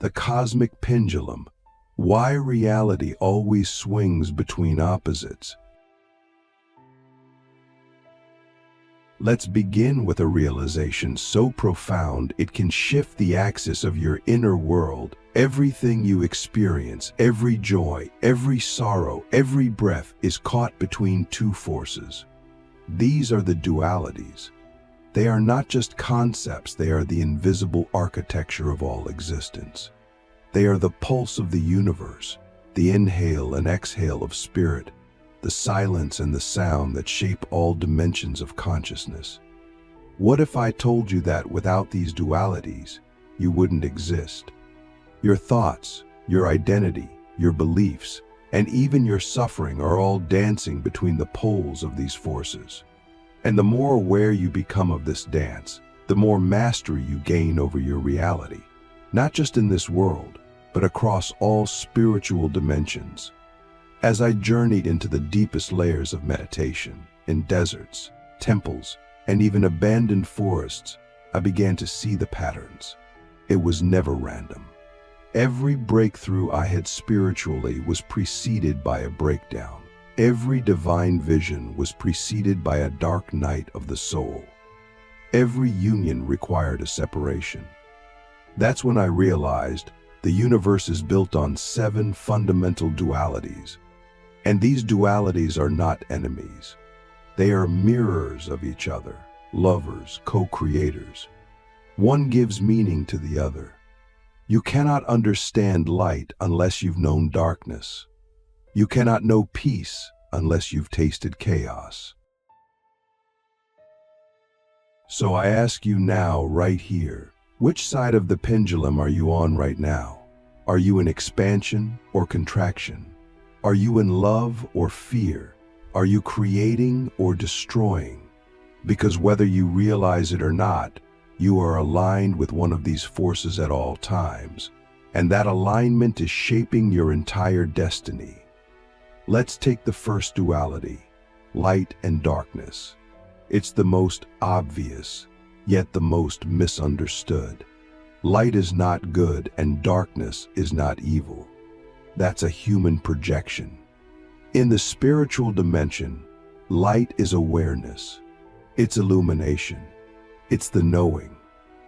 the cosmic pendulum, why reality always swings between opposites. Let's begin with a realization so profound it can shift the axis of your inner world. Everything you experience, every joy, every sorrow, every breath is caught between two forces. These are the dualities. They are not just concepts, they are the invisible architecture of all existence. They are the pulse of the universe, the inhale and exhale of spirit, the silence and the sound that shape all dimensions of consciousness. What if I told you that without these dualities, you wouldn't exist? Your thoughts, your identity, your beliefs, and even your suffering are all dancing between the poles of these forces. And the more aware you become of this dance, the more mastery you gain over your reality, not just in this world, but across all spiritual dimensions. As I journeyed into the deepest layers of meditation, in deserts, temples, and even abandoned forests, I began to see the patterns. It was never random. Every breakthrough I had spiritually was preceded by a breakdown. Every divine vision was preceded by a dark night of the soul. Every union required a separation. That's when I realized the universe is built on 7 fundamental dualities. And these dualities are not enemies. They are mirrors of each other, lovers, co-creators. One gives meaning to the other. You cannot understand light unless you've known darkness. You cannot know peace unless you've tasted chaos. So I ask you now, right here, which side of the pendulum are you on right now? Are you in expansion or contraction? Are you in love or fear? Are you creating or destroying? Because whether you realize it or not, you are aligned with one of these forces at all times, and that alignment is shaping your entire destiny. Let's take the first duality, light and darkness. It's the most obvious, yet the most misunderstood. Light is not good and darkness is not evil. That's a human projection. In the spiritual dimension, light is awareness. It's illumination. It's the knowing.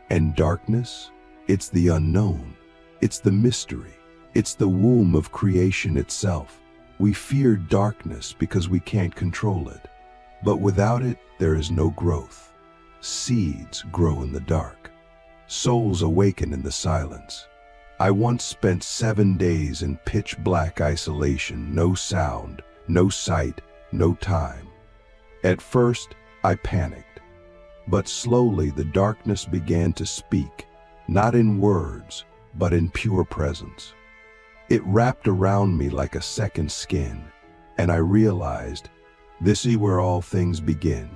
And darkness? It's the unknown. It's the mystery. It's the womb of creation itself. We fear darkness because we can't control it. But without it, there is no growth. Seeds grow in the dark. Souls awaken in the silence. I once spent 7 days in pitch black isolation, no sound, no sight, no time. At first, I panicked. But slowly the darkness began to speak, not in words, but in pure presence. It wrapped around me like a second skin, and I realized this is where all things begin.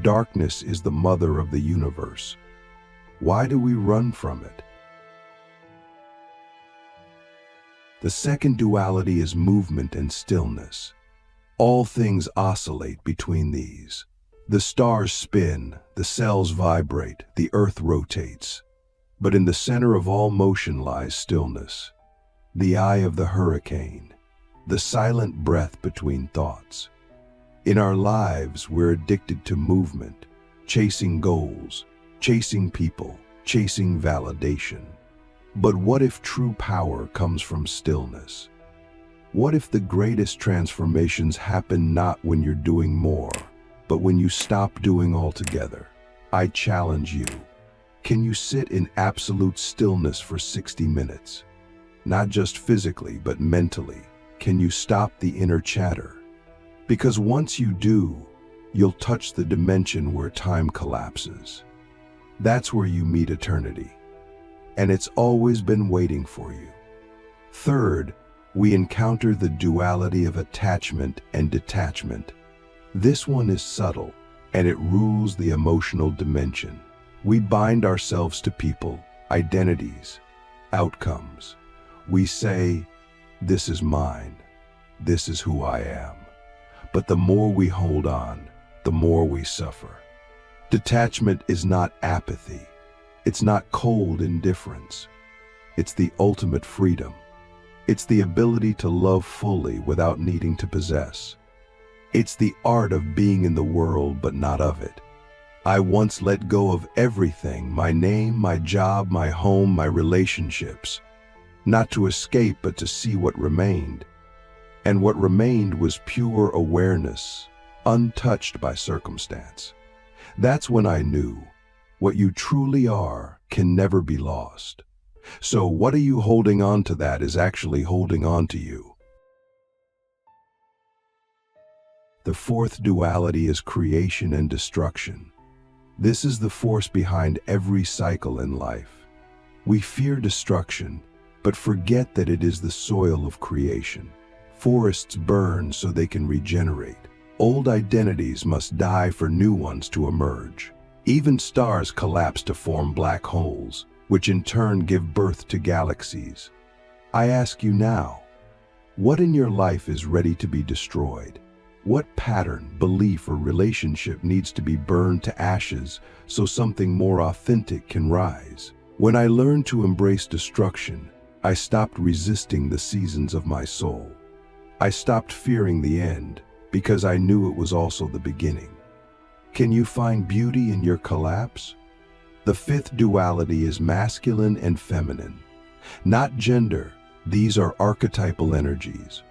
Darkness is the mother of the universe. Why do we run from it? The second duality is movement and stillness. All things oscillate between these. The stars spin, the cells vibrate, the earth rotates. But in the center of all motion lies stillness, the eye of the hurricane, the silent breath between thoughts. In our lives, we're addicted to movement, chasing goals, chasing people, chasing validation. But what if true power comes from stillness? What if the greatest transformations happen not when you're doing more, but when you stop doing altogether? I challenge you. Can you sit in absolute stillness for 60 minutes? Not just physically, but mentally. Can you stop the inner chatter? Because once you do, you'll touch the dimension where time collapses. That's where you meet eternity. And it's always been waiting for you. Third, we encounter the duality of attachment and detachment. This one is subtle, and it rules the emotional dimension. We bind ourselves to people, identities, outcomes. We say, this is mine, this is who I am. But the more we hold on, the more we suffer. Detachment is not apathy. It's not cold indifference. It's the ultimate freedom. It's the ability to love fully without needing to possess. It's the art of being in the world but not of it. I once let go of everything, my name, my job, my home, my relationships, not to escape but to see what remained. And what remained was pure awareness, untouched by circumstance. That's when I knew what you truly are can never be lost. So what are you holding on to that is actually holding on to you? The fourth duality is creation and destruction. This is the force behind every cycle in life. We fear destruction, but forget that it is the soil of creation. Forests burn so they can regenerate. Old identities must die for new ones to emerge. Even stars collapse to form black holes, which in turn give birth to galaxies. I ask you now, what in your life is ready to be destroyed? What pattern, belief, or relationship needs to be burned to ashes so something more authentic can rise? When I learned to embrace destruction, I stopped resisting the seasons of my soul. I stopped fearing the end because I knew it was also the beginning. Can you find beauty in your collapse? The fifth duality is masculine and feminine. Not gender, these are archetypal energies.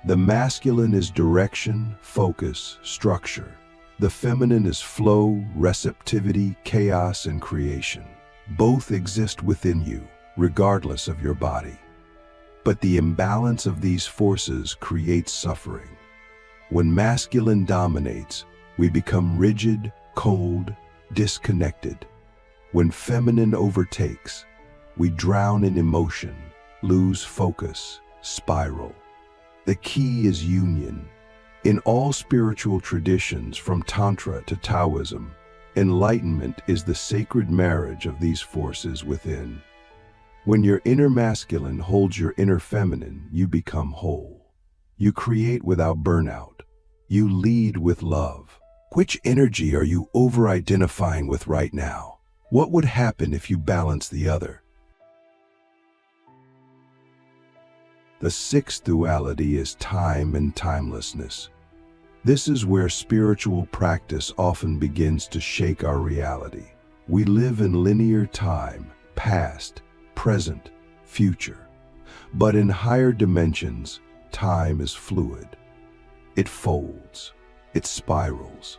The masculine is direction, focus, structure. The feminine is flow, receptivity, chaos, and creation. Both exist within you, regardless of your body. But the imbalance of these forces creates suffering. When masculine dominates, we become rigid, cold, disconnected. When feminine overtakes, we drown in emotion, lose focus, spiral. The key is union. In all spiritual traditions, from Tantra to Taoism, enlightenment is the sacred marriage of these forces within. When your inner masculine holds your inner feminine, you become whole. You create without burnout. You lead with love. Which energy are you over-identifying with right now? What would happen if you balance the other? The sixth duality is time and timelessness. This is where spiritual practice often begins to shake our reality. We live in linear time, past, present, future. But in higher dimensions, time is fluid. It folds, it spirals.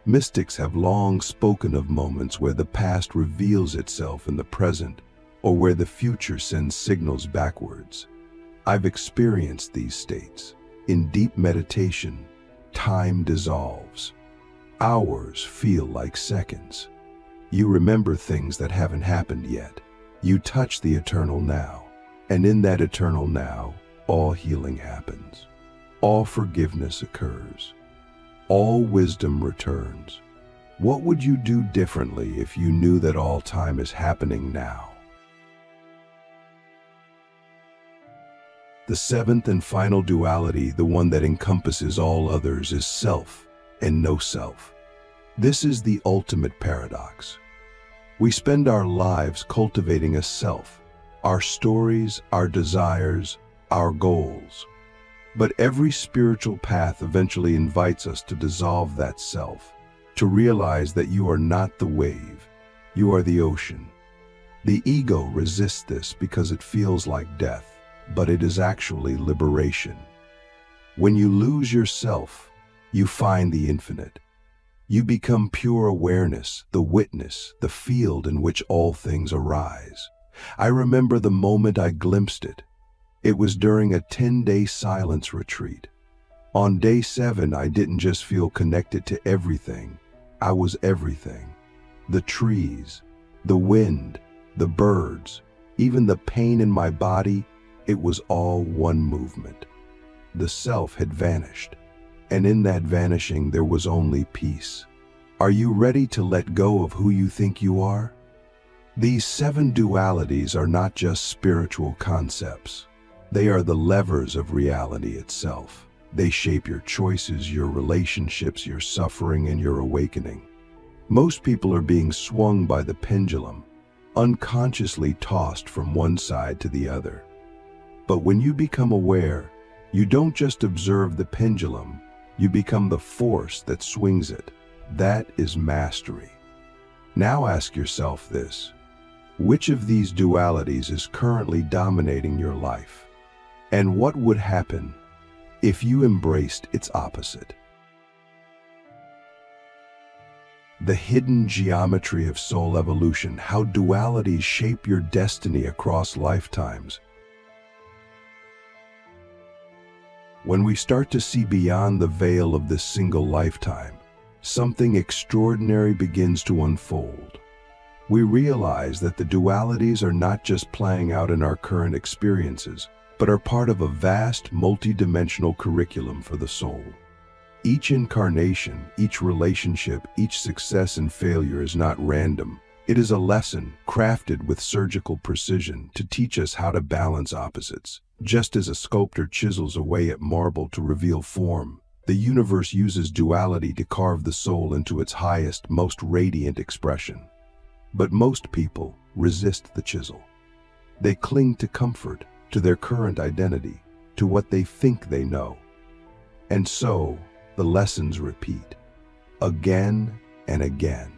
Mystics have long spoken of moments where the past reveals itself in the present, or where the future sends signals backwards. I've experienced these states. In deep meditation, time dissolves. Hours feel like seconds. You remember things that haven't happened yet. You touch the eternal now, and in that eternal now, all healing happens. All forgiveness occurs. All wisdom returns. What would you do differently if you knew that all time is happening now? The seventh and final duality, the one that encompasses all others, is self and no self. This is the ultimate paradox. We spend our lives cultivating a self, our stories, our desires, our goals. But every spiritual path eventually invites us to dissolve that self, to realize that you are not the wave, you are the ocean. The ego resists this because it feels like death, but it is actually liberation. When you lose yourself, you find the infinite. You become pure awareness, the witness, the field in which all things arise. I remember the moment I glimpsed it. It was during a 10-day silence retreat. On day 7, I didn't just feel connected to everything. I was everything. The trees, the wind, the birds, even the pain in my body, it was all one movement. The self had vanished, and in that vanishing there was only peace. Are you ready to let go of who you think you are? These 7 dualities are not just spiritual concepts. They are the levers of reality itself. They shape your choices, your relationships, your suffering, and your awakening. Most people are being swung by the pendulum, unconsciously tossed from one side to the other. But when you become aware, you don't just observe the pendulum, you become the force that swings it. That is mastery. Now ask yourself this: which of these dualities is currently dominating your life? And what would happen if you embraced its opposite? The hidden geometry of soul evolution, how dualities shape your destiny across lifetimes. When we start to see beyond the veil of this single lifetime, something extraordinary begins to unfold. We realize that the dualities are not just playing out in our current experiences, but are part of a vast, multi-dimensional curriculum for the soul. Each incarnation, each relationship, each success and failure is not random. It is a lesson crafted with surgical precision to teach us how to balance opposites. Just as a sculptor chisels away at marble to reveal form, the universe uses duality to carve the soul into its highest, most radiant expression. But most people resist the chisel. They cling to comfort, to their current identity, to what they think they know. And so, the lessons repeat, again and again,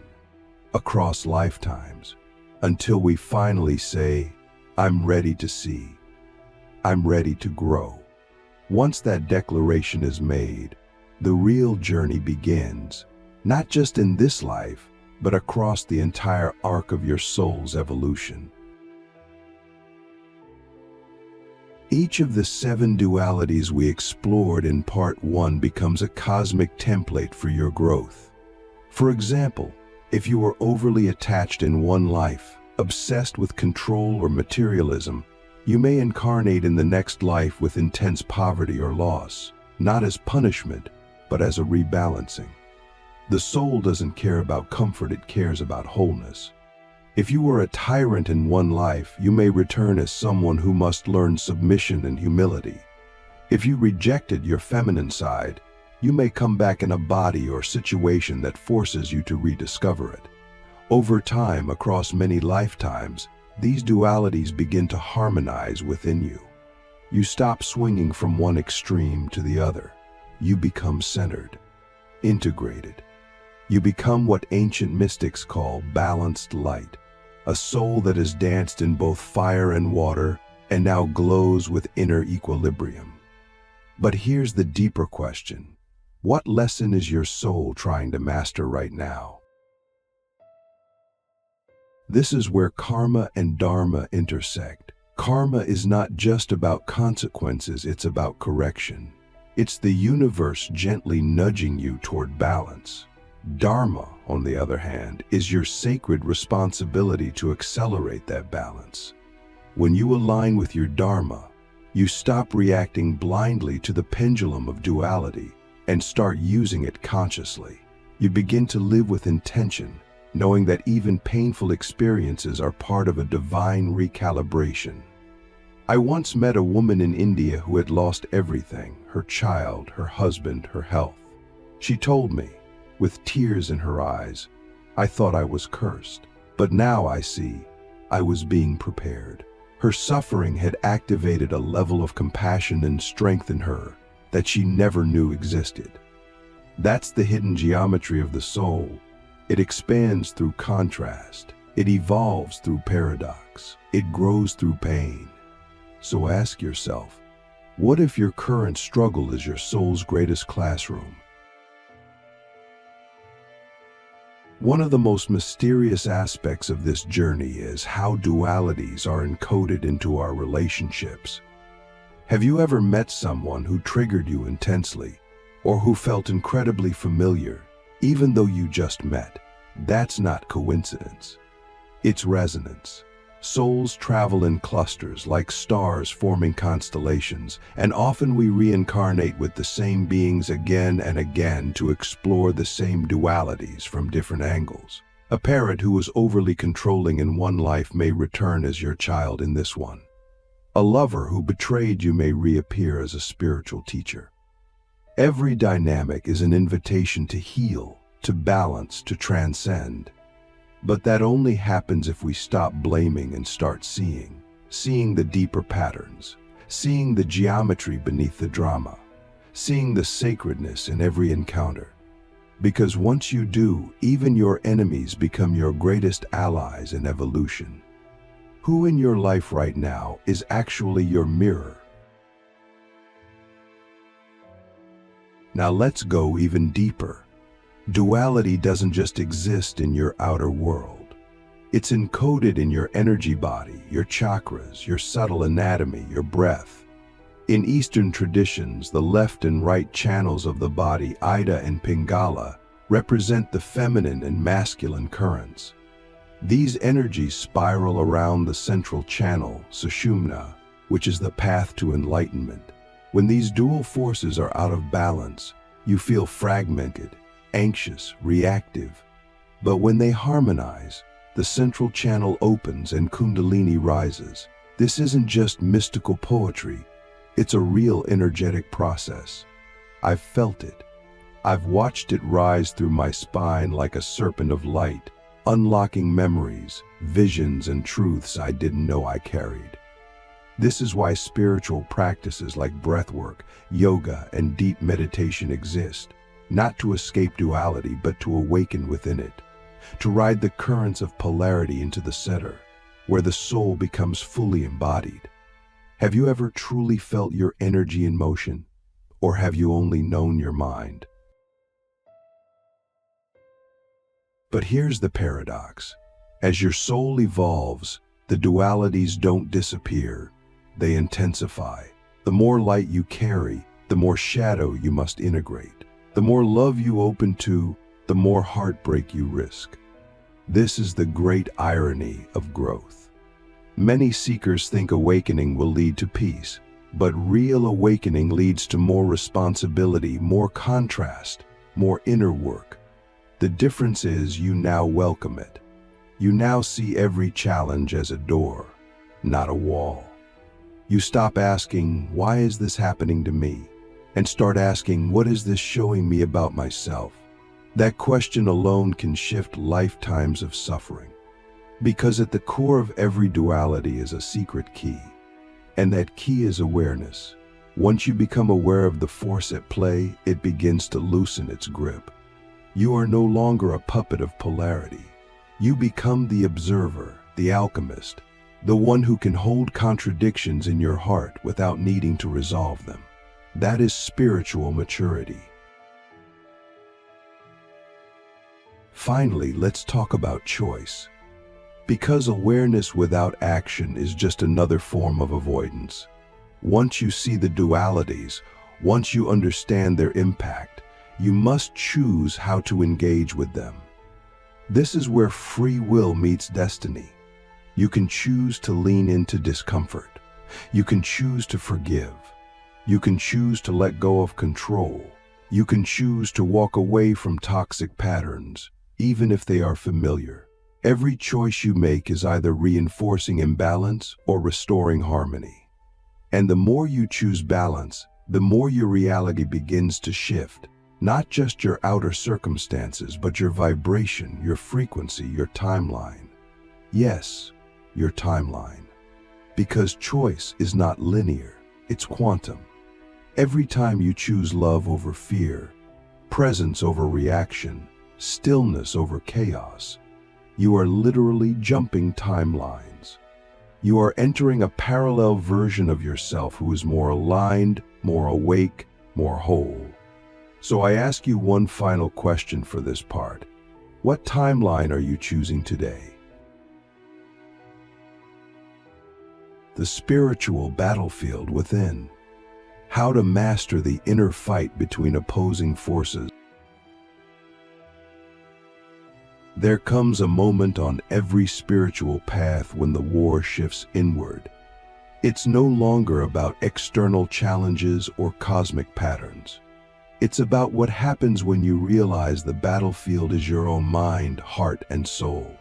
across lifetimes, until we finally say, "I'm ready to see. I'm ready to grow." Once that declaration is made, the real journey begins, not just in this life, but across the entire arc of your soul's evolution. Each of the 7 dualities we explored in Part 1 becomes a cosmic template for your growth. For example, if you are overly attached in one life, obsessed with control or materialism, you may incarnate in the next life with intense poverty or loss, not as punishment, but as a rebalancing. The soul doesn't care about comfort, it cares about wholeness. If you were a tyrant in one life, you may return as someone who must learn submission and humility. If you rejected your feminine side, you may come back in a body or situation that forces you to rediscover it. Over time, across many lifetimes, these dualities begin to harmonize within you. You stop swinging from one extreme to the other. You become centered, integrated. You become what ancient mystics call balanced light, a soul that has danced in both fire and water and now glows with inner equilibrium. But here's the deeper question: what lesson is your soul trying to master right now? This is where karma and dharma intersect. Karma is not just about consequences, it's about correction. It's the universe gently nudging you toward balance. Dharma, on the other hand, is your sacred responsibility to accelerate that balance. When you align with your dharma, you stop reacting blindly to the pendulum of duality and start using it consciously. You begin to live with intention, knowing that even painful experiences are part of a divine recalibration. I once met a woman in India who had lost everything: her child, her husband, her health. She told me, with tears in her eyes, "I thought I was cursed, but now I see I was being prepared." Her suffering had activated a level of compassion and strength in her that she never knew existed. That's the hidden geometry of the soul. It expands through contrast. It evolves through paradox. It grows through pain. So ask yourself, what if your current struggle is your soul's greatest classroom? One of the most mysterious aspects of this journey is how dualities are encoded into our relationships. Have you ever met someone who triggered you intensely, or who felt incredibly familiar, even though you just met? That's not coincidence. It's resonance. Souls travel in clusters like stars forming constellations, and often we reincarnate with the same beings again and again to explore the same dualities from different angles. A parent who was overly controlling in one life may return as your child in this one. A lover who betrayed you may reappear as a spiritual teacher. Every dynamic is an invitation to heal, to balance, to transcend. But that only happens if we stop blaming and start seeing the deeper patterns, seeing the geometry beneath the drama, seeing the sacredness in every encounter. Because once you do, even your enemies become your greatest allies in evolution. Who in your life right now is actually your mirror? Now let's go even deeper. Duality doesn't just exist in your outer world. It's encoded in your energy body, your chakras, your subtle anatomy, your breath. In Eastern traditions, the left and right channels of the body, Ida and Pingala, represent the feminine and masculine currents. These energies spiral around the central channel, Sushumna, which is the path to enlightenment. When these dual forces are out of balance, you feel fragmented, anxious, reactive. But when they harmonize, the central channel opens and Kundalini rises. This isn't just mystical poetry. It's a real energetic process. I've felt it. I've watched it rise through my spine like a serpent of light, unlocking memories, visions, and truths I didn't know I carried. This is why spiritual practices like breathwork, yoga, and deep meditation exist, not to escape duality, but to awaken within it, to ride the currents of polarity into the center, where the soul becomes fully embodied. Have you ever truly felt your energy in motion, or have you only known your mind? But here's the paradox. As your soul evolves, the dualities don't disappear, they intensify. The more light you carry, the more shadow you must integrate. The more love you open to, the more heartbreak you risk. This is the great irony of growth. Many seekers think awakening will lead to peace, but real awakening leads to more responsibility, more contrast, more inner work. The difference is you now welcome it. You now see every challenge as a door, not a wall. You stop asking, why is this happening to me? And start asking, what is this showing me about myself? That question alone can shift lifetimes of suffering. Because at the core of every duality is a secret key. And that key is awareness. Once you become aware of the force at play, it begins to loosen its grip. You are no longer a puppet of polarity. You become the observer, the alchemist, the one who can hold contradictions in your heart without needing to resolve them. That is spiritual maturity. Finally, let's talk about choice. Because awareness without action is just another form of avoidance. Once you see the dualities, once you understand their impact, you must choose how to engage with them. This is where free will meets destiny. You can choose to lean into discomfort. You can choose to forgive. You can choose to let go of control. You can choose to walk away from toxic patterns, even if they are familiar. Every choice you make is either reinforcing imbalance or restoring harmony. And the more you choose balance, the more your reality begins to shift. Not just your outer circumstances, but your vibration, your frequency, your timeline. Yes, your timeline. Because choice is not linear, it's quantum. Every time you choose love over fear, presence over reaction, stillness over chaos, you are literally jumping timelines. You are entering a parallel version of yourself who is more aligned, more awake, more whole. So I ask you one final question for this part. What timeline are you choosing today? The spiritual battlefield within. How to master the inner fight between opposing forces. There comes a moment on every spiritual path when the war shifts inward. It's no longer about external challenges or cosmic patterns. It's about what happens when you realize the battlefield is your own mind, heart, and soul.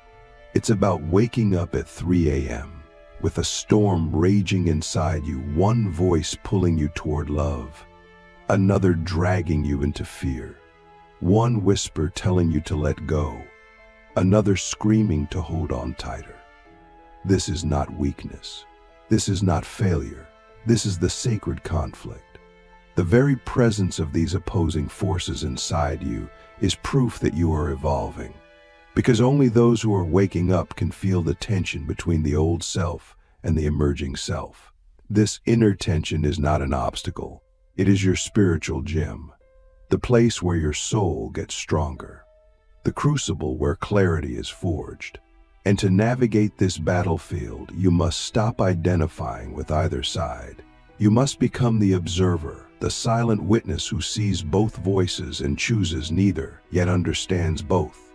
It's about waking up at 3 a.m. with a storm raging inside you, one voice pulling you toward love, another dragging you into fear, one whisper telling you to let go, another screaming to hold on tighter. This is not weakness. This is not failure. This is the sacred conflict. The very presence of these opposing forces inside you is proof that you are evolving, because only those who are waking up can feel the tension between the old self and the emerging self. This inner tension is not an obstacle. It is your spiritual gym, the place where your soul gets stronger, the crucible where clarity is forged. And to navigate this battlefield, you must stop identifying with either side. You must become the observer, the silent witness who sees both voices and chooses neither, yet understands both.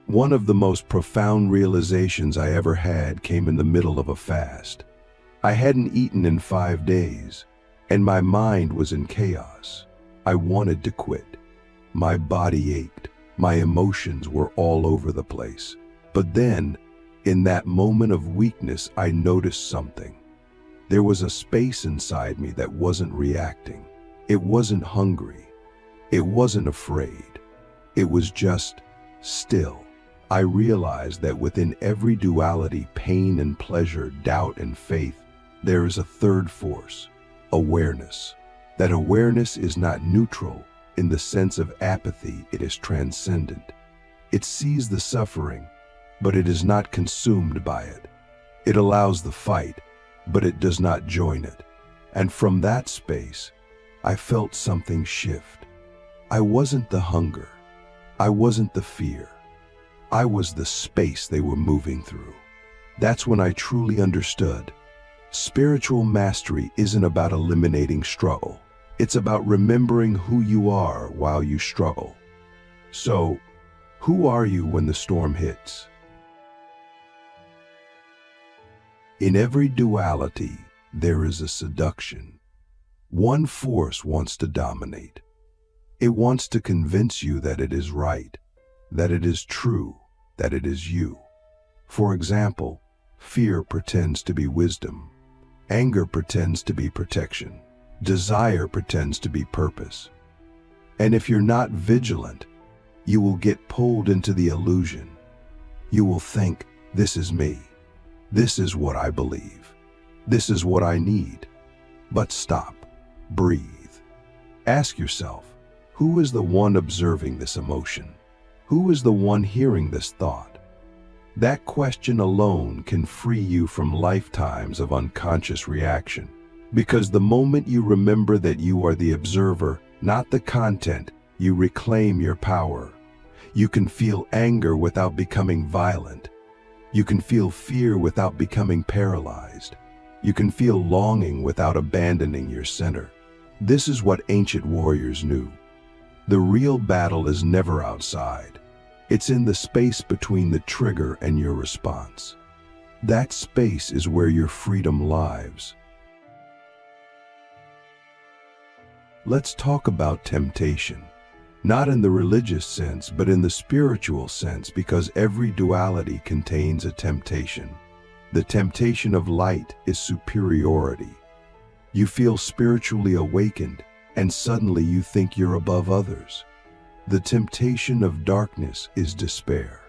One of the most profound realizations I ever had came in the middle of a fast. I hadn't eaten in 5 days, and my mind was in chaos. I wanted to quit. My body ached. My emotions were all over the place. But then, in that moment of weakness, I noticed something. There was a space inside me that wasn't reacting. It wasn't hungry. It wasn't afraid. It was just still. I realized that within every duality, pain and pleasure, doubt and faith, there is a third force, awareness. That awareness is not neutral in the sense of apathy, it is transcendent. It sees the suffering, but it is not consumed by it. It allows the fight, but it does not join it. And from that space, I felt something shift. I wasn't the hunger. I wasn't the fear. I was the space they were moving through. That's when I truly understood. Spiritual mastery isn't about eliminating struggle. It's about remembering who you are while you struggle. So, who are you when the storm hits? In every duality, there is a seduction. One force wants to dominate. It wants to convince you that it is right, that it is true, that it is you. For example, fear pretends to be wisdom. Anger pretends to be protection. Desire pretends to be purpose. And if you're not vigilant, you will get pulled into the illusion. You will think, this is me. This is what I believe. This is what I need. But stop. Breathe. Ask yourself, who is the one observing this emotion? Who is the one hearing this thought? That question alone can free you from lifetimes of unconscious reaction. Because the moment you remember that you are the observer, not the content, you reclaim your power. You can feel anger without becoming violent. You can feel fear without becoming paralyzed. You can feel longing without abandoning your center. This is what ancient warriors knew. The real battle is never outside. It's in the space between the trigger and your response. That space is where your freedom lies. Let's talk about temptation. Not in the religious sense, but in the spiritual sense, because every duality contains a temptation. The temptation of light is superiority. You feel spiritually awakened, and suddenly you think you're above others. The temptation of darkness is despair.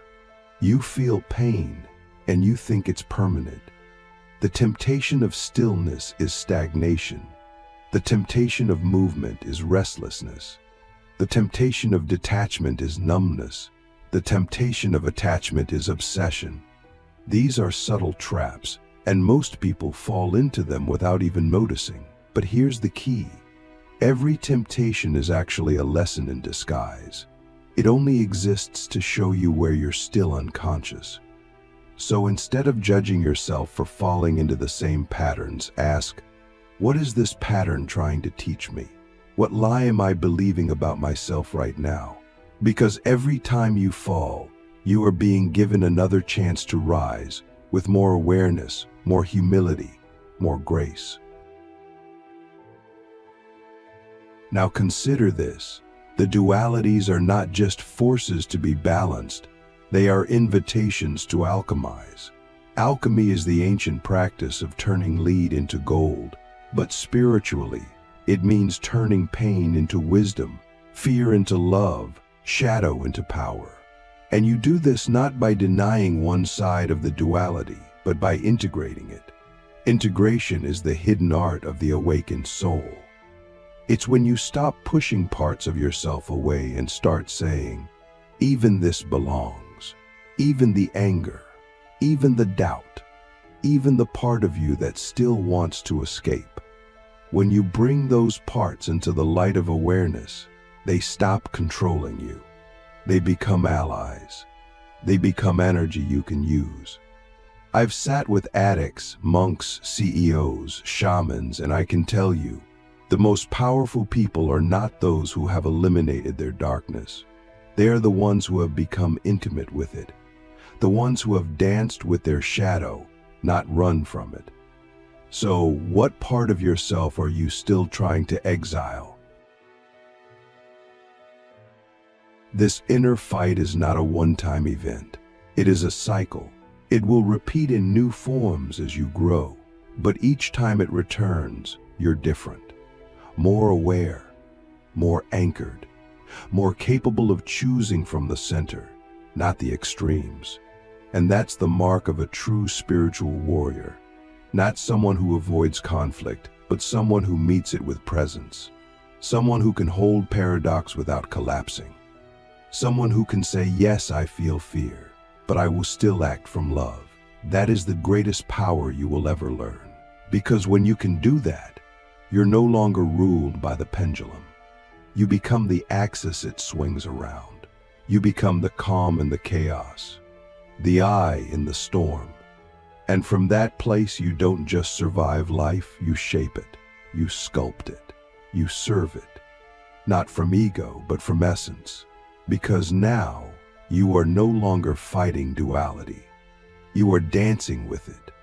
You feel pain, and you think it's permanent. The temptation of stillness is stagnation. The temptation of movement is restlessness. The temptation of detachment is numbness. The temptation of attachment is obsession. These are subtle traps, and most people fall into them without even noticing. But here's the key. Every temptation is actually a lesson in disguise. It only exists to show you where you're still unconscious. So instead of judging yourself for falling into the same patterns, ask, what is this pattern trying to teach me? What lie am I believing about myself right now? Because every time you fall, you are being given another chance to rise with more awareness, more humility, more grace. Now consider this. The dualities are not just forces to be balanced. They are invitations to alchemize. Alchemy is the ancient practice of turning lead into gold. But spiritually, it means turning pain into wisdom, fear into love, shadow into power. And you do this not by denying one side of the duality, but by integrating it. Integration is the hidden art of the awakened soul. It's when you stop pushing parts of yourself away and start saying, even this belongs, even the anger, even the doubt, even the part of you that still wants to escape. When you bring those parts into the light of awareness, they stop controlling you. They become allies. They become energy you can use. I've sat with addicts, monks, CEOs, shamans, and I can tell you, the most powerful people are not those who have eliminated their darkness. They are the ones who have become intimate with it. The ones who have danced with their shadow, not run from it. So, what part of yourself are you still trying to exile? This inner fight is not a one-time event. It is a cycle. It will repeat in new forms as you grow, but each time it returns, you're different. More aware, more anchored, more capable of choosing from the center, not the extremes. And that's the mark of a true spiritual warrior. Not someone who avoids conflict, but someone who meets it with presence. Someone who can hold paradox without collapsing. Someone who can say, yes, I feel fear, but I will still act from love. That is the greatest power you will ever learn. Because when you can do that, you're no longer ruled by the pendulum. You become the axis it swings around. You become the calm in the chaos, the eye in the storm. And from that place, you don't just survive life, you shape it, you sculpt it, you serve it. Not from ego, but from essence. Because now, you are no longer fighting duality. You are dancing with it.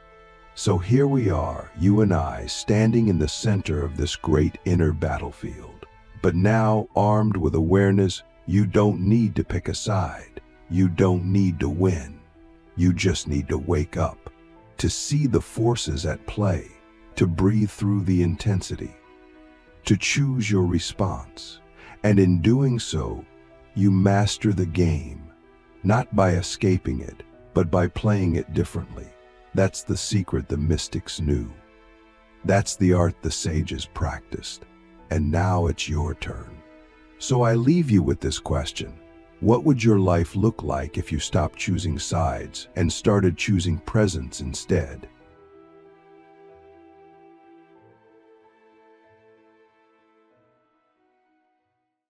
So here we are, you and I, standing in the center of this great inner battlefield. But now, armed with awareness, you don't need to pick a side. You don't need to win. You just need to wake up, to see the forces at play, to breathe through the intensity, to choose your response. And in doing so, you master the game, not by escaping it, but by playing it differently. That's the secret the mystics knew. That's the art the sages practiced. And now it's your turn. So I leave you with this question. What would your life look like if you stopped choosing sides and started choosing presence instead?